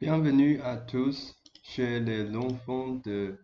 Bienvenue à tous chez l'enfant de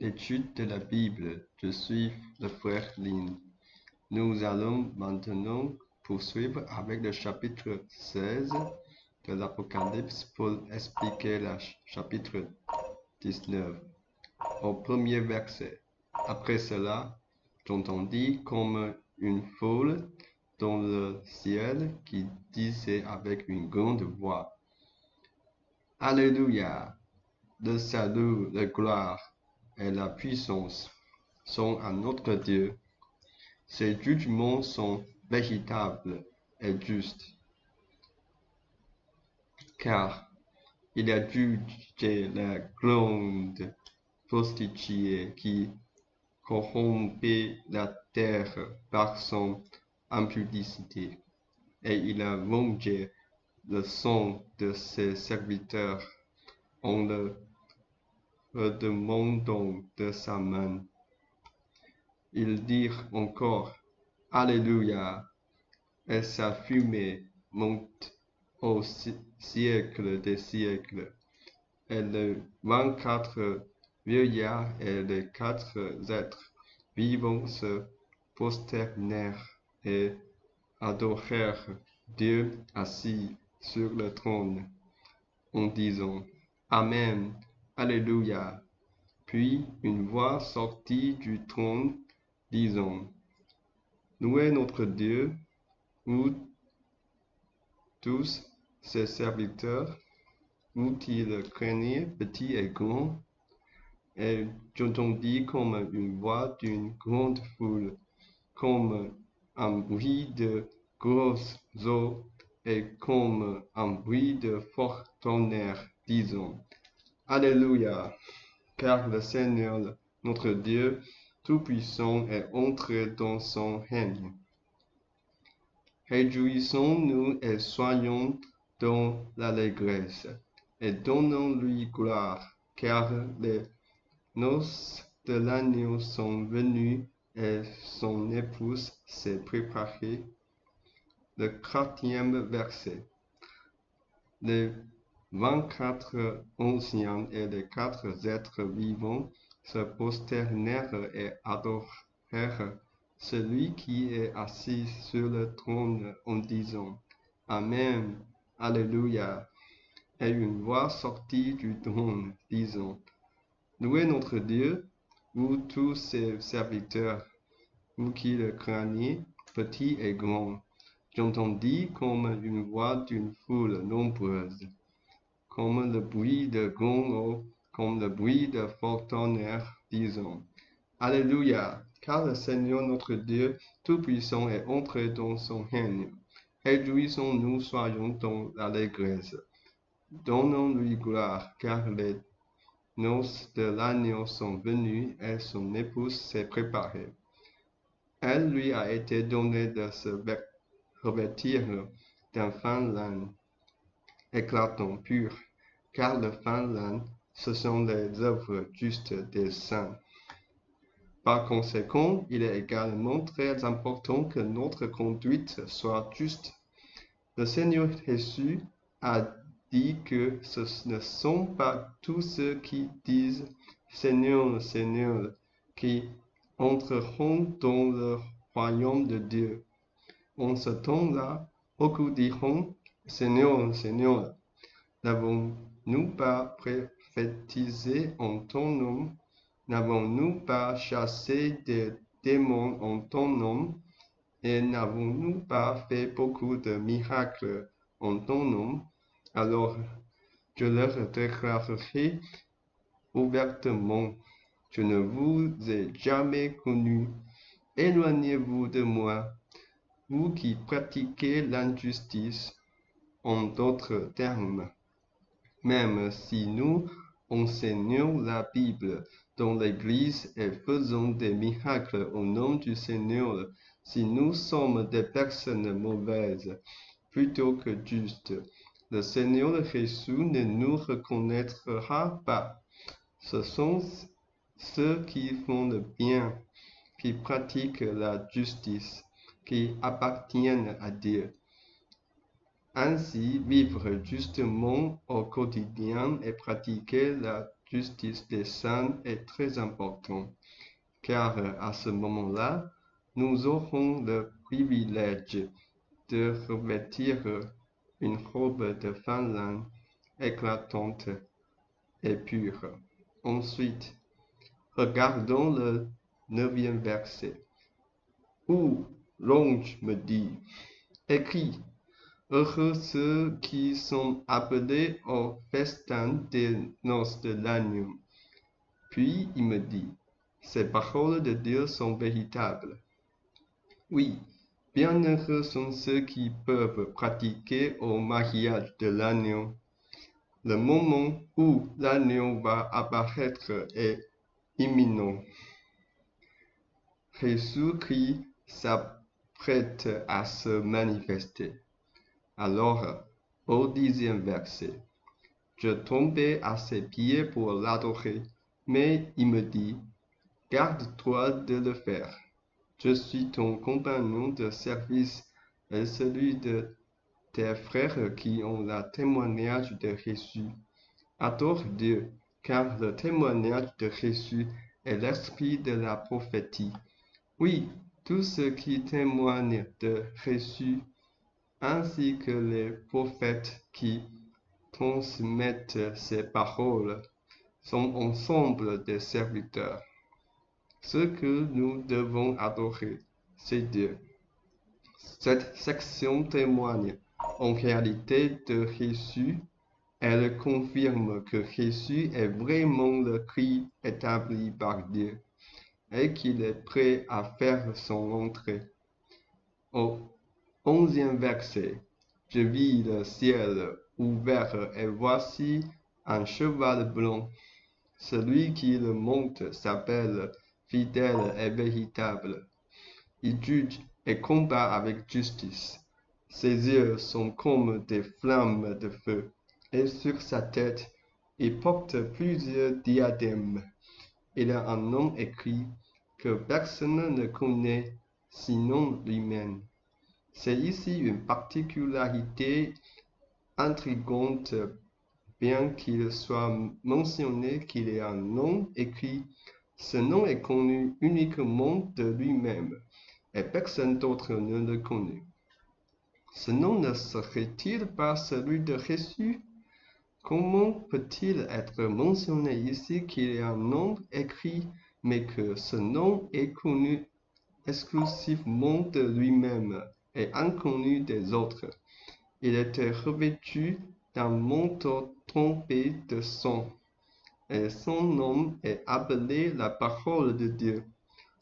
l'étude de la Bible. Je suis le frère Lin. Nous allons maintenant poursuivre avec le chapitre 16 de l'Apocalypse pour expliquer le chapitre 19 au premier verset. Après cela, j'entendis comme une foule dans le ciel qui disait avec une grande voix: Alléluia! Le salut, la gloire et la puissance sont à notre Dieu. Ses jugements sont véritables et justes, car il a jugé la grande prostituée qui corrompait la terre par son impudicité, et il a vengé le sang de ses serviteurs en le demandant de sa main. Ils dirent encore: Alléluia! Et sa fumée monte au siècle des siècles. Et les 24 vieillards et les 4 êtres vivants se prosternèrent et adorèrent Dieu assis sur le trône, en disant: Amen, Alléluia. Puis une voix sortit du trône, disant: Louez notre Dieu, vous tous ses serviteurs, vous qui le craignez, petits et grands. Et j'entendis comme une voix d'une grande foule, comme un bruit de grosses eaux et comme un bruit de fort tonnerre, disant: Alléluia, car le Seigneur, notre Dieu Tout-Puissant, est entré dans son règne. Réjouissons-nous et soyons dans l'allégresse, et donnons-lui gloire, car les noces de l'agneau sont venues et son épouse s'est préparée. Le 4e verset. Les 24 anciens et les 4 êtres vivants se prosternèrent et adorèrent celui qui est assis sur le trône en disant: Amen, Alléluia. Et une voix sortit du trône, disant: Louez notre Dieu, vous tous ses serviteurs, vous qui le craignez, petits et grands. J'entendis comme une voix d'une foule nombreuse, comme le bruit de grands eaux, comme le bruit de fort tonnerre, disant: Alléluia, car le Seigneur notre Dieu Tout-Puissant est entré dans son règne. Réjouissons-nous, soyons dans l'allégresse. Donnons-lui gloire, car les noces de l'agneau sont venues et son épouse s'est préparée. Elle lui a été donné de se revêtir d'un fin lin éclatant pur, car le fin lin, ce sont les œuvres justes des saints. Par conséquent, il est également très important que notre conduite soit juste. Le Seigneur Jésus a dit que ce ne sont pas tous ceux qui disent Seigneur, Seigneur, qui entreront dans le royaume de Dieu. En ce temps-là, beaucoup diront: Seigneur, Seigneur, n'avons-nous pas prophétisé en ton nom? N'avons-nous pas chassé des démons en ton nom? Et n'avons-nous pas fait beaucoup de miracles en ton nom? Alors je leur déclarerai ouvertement: Je ne vous ai jamais connus. Éloignez-vous de moi, vous qui pratiquez l'injustice. En d'autres termes, même si nous enseignons la Bible dans l'Église et faisons des miracles au nom du Seigneur, si nous sommes des personnes mauvaises plutôt que justes, le Seigneur Jésus ne nous reconnaîtra pas. Ce sont ceux qui font le bien, qui pratiquent la justice, qui appartiennent à Dieu. Ainsi, vivre justement au quotidien et pratiquer la justice des saints est très important, car à ce moment-là, nous aurons le privilège de revêtir une robe de fin lin éclatante et pure. Ensuite, regardons le 9e verset, où l'ange me dit, écris, heureux ceux qui sont appelés au festin des noces de l'agneau. Puis il me dit, ces paroles de Dieu sont véritables. Oui, bienheureux sont ceux qui peuvent pratiquer au mariage de l'agneau. Le moment où l'agneau va apparaître est imminent. Jésus-Christ s'apprête à se manifester. Alors, au 10e verset, je tombai à ses pieds pour l'adorer, mais il me dit, garde-toi de le faire. Je suis ton compagnon de service et celui de tes frères qui ont le témoignage de Jésus. Adore Dieu, car le témoignage de Jésus est l'esprit de la prophétie. Oui, tous ceux qui témoignent de Jésus, ainsi que les prophètes qui transmettent ces paroles, sont ensemble des serviteurs. Ce que nous devons adorer, c'est Dieu. Cette section témoigne en réalité de Jésus. Elle confirme que Jésus est vraiment le Christ établi par Dieu et qu'il est prêt à faire son entrée. Au 11e verset, je vis le ciel ouvert et voici un cheval blanc. Celui qui le monte s'appelle fidèle et véritable. Il juge et combat avec justice. Ses yeux sont comme des flammes de feu, et sur sa tête, il porte plusieurs diadèmes. Il a un nom écrit que personne ne connaît sinon lui-même. C'est ici une particularité intrigante, bien qu'il soit mentionné qu'il y a un nom écrit. Ce nom est connu uniquement de lui-même, et personne d'autre ne le connaît. Ce nom ne serait-il pas celui de Jésus? Comment peut-il être mentionné ici qu'il y a un nom écrit, mais que ce nom est connu exclusivement de lui-même et inconnu des autres? Il était revêtu d'un manteau trempé de sang, et son nom est appelé la parole de Dieu.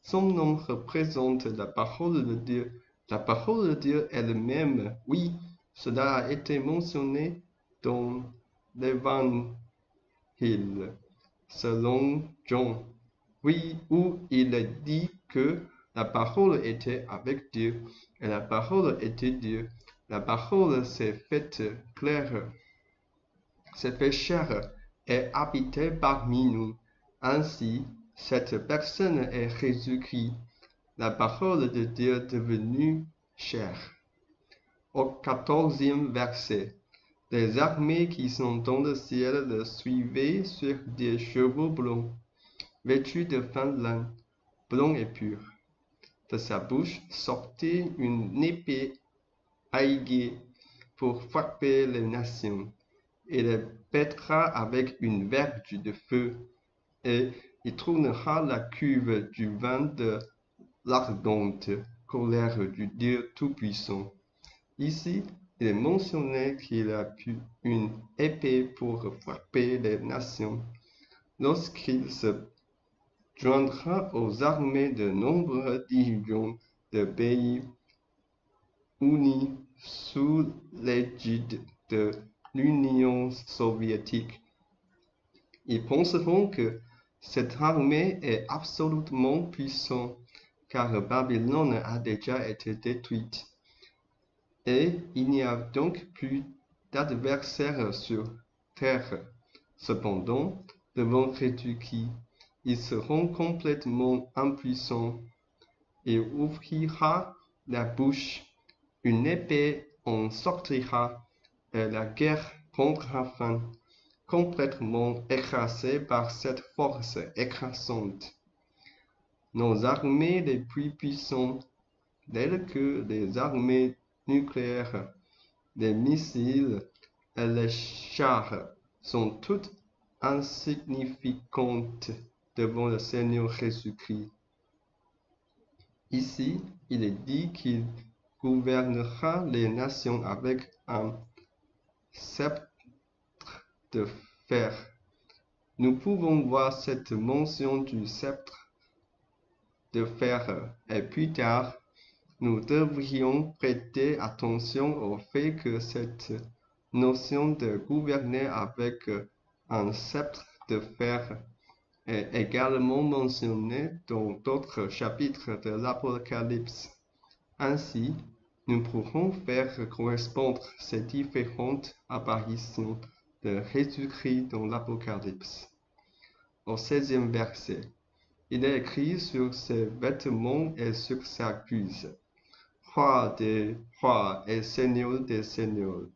Son nom représente la parole de Dieu. La parole de Dieu elle-même, oui, cela a été mentionné dans l'Évangile, selon Jean, oui, où il est dit que la parole était avec Dieu, et la parole était Dieu. La parole s'est faite claire, s'est fait chair, et habité parmi nous. Ainsi, cette personne est Jésus-Christ, la parole de Dieu devenue chair. Au 14e verset, les armées qui sont dans le ciel le suivaient sur des chevaux blancs, vêtus de fin lin, blanc et pur. De sa bouche sortait une épée aiguë pour frapper les nations. Il les pètera avec une verge de feu, et il tournera la cuve du vin de l'ardente colère du Dieu Tout-Puissant. Ici, il est mentionné qu'il a pu une épée pour frapper les nations. Lorsqu'il se joindra aux armées de nombreux dirigeants de pays unis sous l'égide de l'Union soviétique, ils penseront que cette armée est absolument puissante, car Babylone a déjà été détruite. Et il n'y a donc plus d'adversaires sur terre. Cependant, devant Jésus-Christ, ils seront complètement impuissants. Il ouvrira la bouche, une épée en sortira et la guerre prendra fin, complètement écrasée par cette force écrasante. Nos armées les plus puissantes, telles que les armées nucléaires, les missiles et les chars, sont toutes insignifiantes devant le Seigneur Jésus-Christ. Ici, il est dit qu'il gouvernera les nations avec un sceptre de fer. Nous pouvons voir cette mention du sceptre de fer et plus tard, nous devrions prêter attention au fait que cette notion de gouverner avec un sceptre de fer est également mentionnée dans d'autres chapitres de l'Apocalypse. Ainsi, nous pourrons faire correspondre ces différentes apparitions de Jésus-Christ dans l'Apocalypse. Au 16e verset, il est écrit sur ses vêtements et sur sa cuisse, Roi des rois et Seigneur des seigneurs.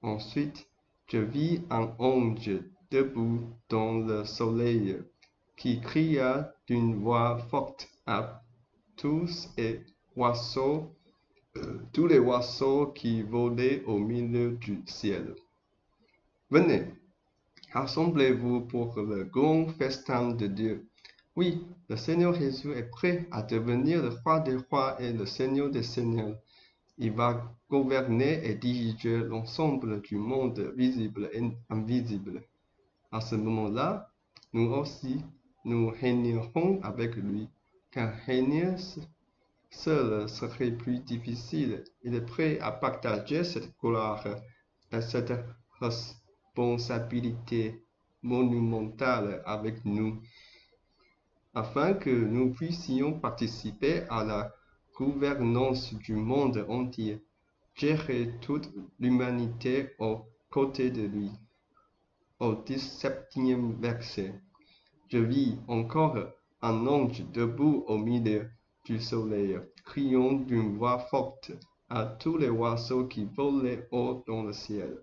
Ensuite, je vis un ange debout dans le soleil, qui cria d'une voix forte à tous les oiseaux qui volaient au milieu du ciel. Venez, rassemblez-vous pour le grand festin de Dieu. Oui, le Seigneur Jésus est prêt à devenir le roi des rois et le Seigneur des seigneurs. Il va gouverner et diriger l'ensemble du monde visible et invisible. À ce moment-là, nous aussi, nous régnerons avec lui, car régner seul serait plus difficile. Il est prêt à partager cette gloire et cette responsabilité monumentale avec nous, afin que nous puissions participer à la gouvernance du monde entier, gérer toute l'humanité aux côtés de lui. Au 17e verset, je vis encore un ange debout au milieu du soleil, criant d'une voix forte à tous les oiseaux qui volaient haut dans le ciel.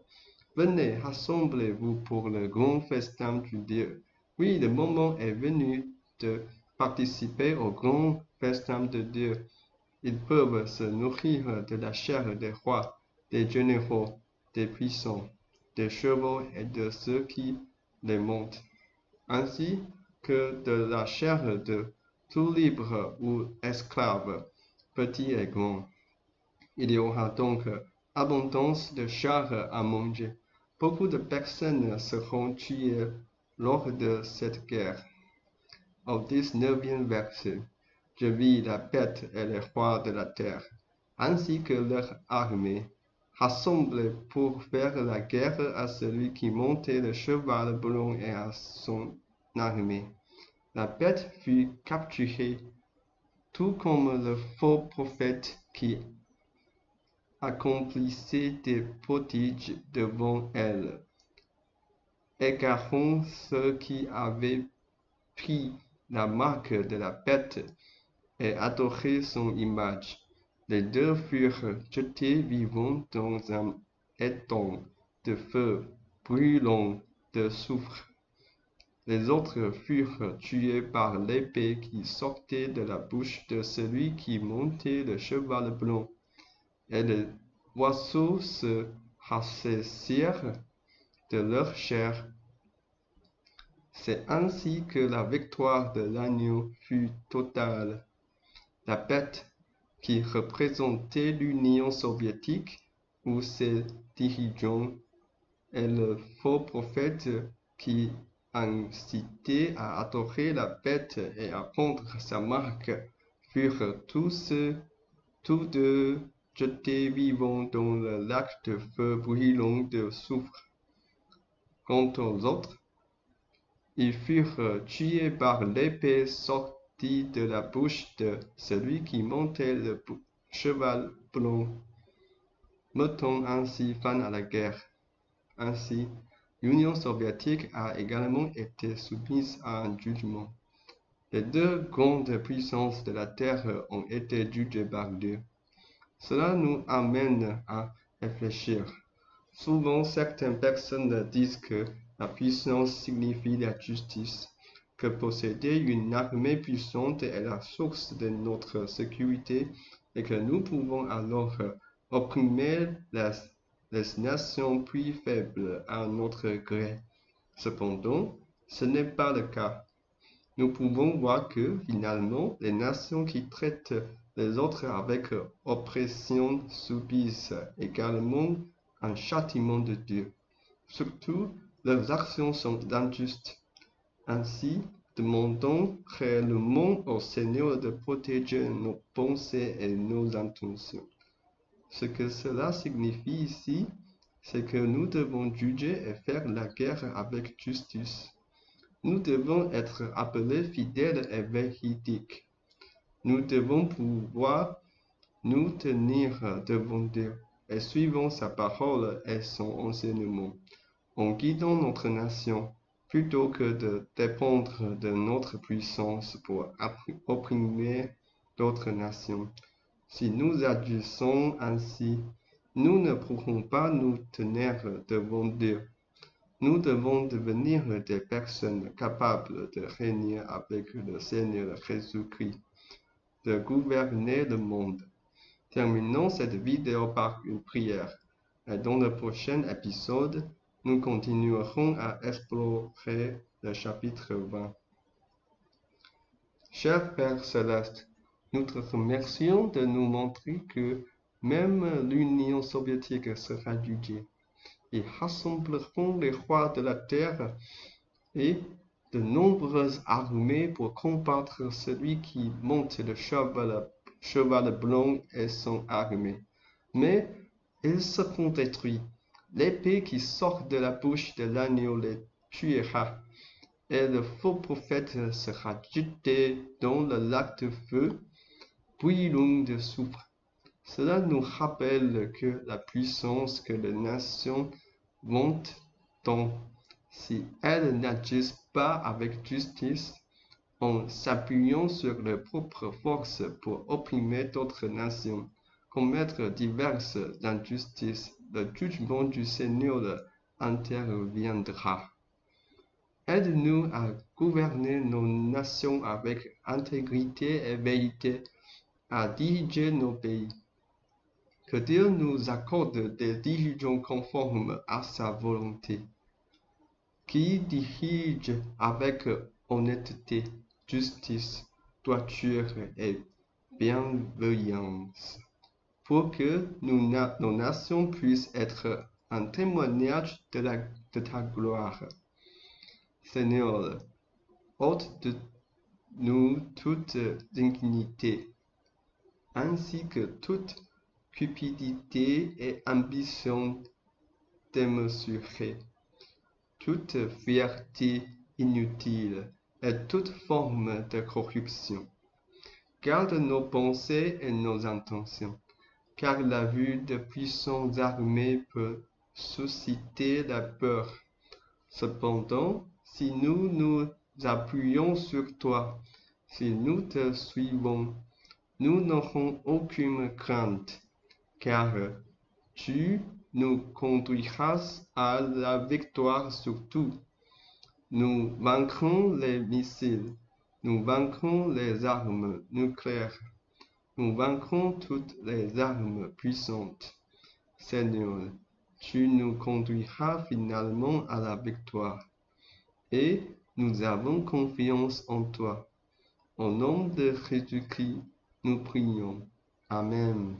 Venez, rassemblez-vous pour le grand festin du Dieu. Oui, le moment est venu de participer au grand festin de Dieu. Ils peuvent se nourrir de la chair des rois, des généraux, des puissants, des chevaux et de ceux qui les montent, ainsi que de la chair de tout libre ou esclave, petit et grand. Il y aura donc abondance de chair à manger. Beaucoup de personnes seront tuées lors de cette guerre. Au 19e verset, je vis la bête et les rois de la terre, ainsi que leur armée, rassemblés pour faire la guerre à celui qui montait le cheval blanc et à son armée. La bête fut capturée, tout comme le faux prophète qui accomplissait des prodiges devant elle, égarant ceux qui avaient pris la marque de la bête et adoré son image. Les deux furent jetés vivants dans un étang de feu brûlant de soufre. Les autres furent tués par l'épée qui sortait de la bouche de celui qui montait le cheval blanc, et les oiseaux se rassasièrent de leur chair. C'est ainsi que la victoire de l'agneau fut totale. La bête, qui représentait l'Union soviétique ou ses dirigeants, et le faux prophète qui incitait à adorer la bête et à prendre sa marque, furent tous deux jetés vivants dans le lac de feu brûlant de soufre. Quant aux autres, ils furent tués par l'épée sortie de la bouche de celui qui montait le cheval blanc, mettant ainsi fin à la guerre. Ainsi, l'Union soviétique a également été soumise à un jugement. Les deux grandes puissances de la terre ont été jugées par Dieu. Cela nous amène à réfléchir. Souvent, certaines personnes disent que la puissance signifie la justice, que posséder une armée puissante est la source de notre sécurité et que nous pouvons alors opprimer les nations plus faibles à notre gré. Cependant, ce n'est pas le cas. Nous pouvons voir que, finalement, les nations qui traitent les autres avec oppression subissent également un châtiment de Dieu. Surtout, leurs actions sont injustes. Ainsi, demandons réellement au Seigneur de protéger nos pensées et nos intentions. Ce que cela signifie ici, c'est que nous devons juger et faire la guerre avec justice. Nous devons être appelés fidèles et véridiques. Nous devons pouvoir nous tenir devant Dieu et suivre sa parole et son enseignement, en guidant notre nation, plutôt que de dépendre de notre puissance pour opprimer d'autres nations. Si nous agissons ainsi, nous ne pourrons pas nous tenir devant Dieu. Nous devons devenir des personnes capables de régner avec le Seigneur Jésus-Christ, de gouverner le monde. Terminons cette vidéo par une prière. Et dans le prochain épisode, nous continuerons à explorer le chapitre 20. Cher Père Céleste, nous te remercions de nous montrer que même l'Union soviétique sera jugée. Ils rassembleront les rois de la terre et de nombreuses armées pour combattre celui qui monte le cheval blanc et son armée. Mais ils seront détruits. L'épée qui sort de la bouche de l'agneau les tuera, et le faux prophète sera jeté dans le lac de feu, brûlant de soufre. Cela nous rappelle que la puissance que les nations vantent tant, si elles n'agissent pas avec justice, en s'appuyant sur leurs propres forces pour opprimer d'autres nations, commettre diverses injustices, le jugement du Seigneur interviendra. Aide-nous à gouverner nos nations avec intégrité et vérité, à diriger nos pays. Que Dieu nous accorde des dirigeants conformes à sa volonté, qui dirigent avec honnêteté, justice, droiture et bienveillance, pour que nos nations puissent être un témoignage de ta gloire. Seigneur, ôte de nous toute dignité, ainsi que toute cupidité et ambition démesurée, toute fierté inutile et toute forme de corruption. Garde nos pensées et nos intentions, car la vue de puissantes armées peut susciter la peur. Cependant, si nous nous appuyons sur toi, si nous te suivons, nous n'aurons aucune crainte, car tu nous conduiras à la victoire sur tout. Nous vaincrons les missiles, nous vaincrons les armes nucléaires, nous vaincrons toutes les armes puissantes. Seigneur, tu nous conduiras finalement à la victoire, et nous avons confiance en toi. Au nom de Jésus-Christ, nous prions. Amen.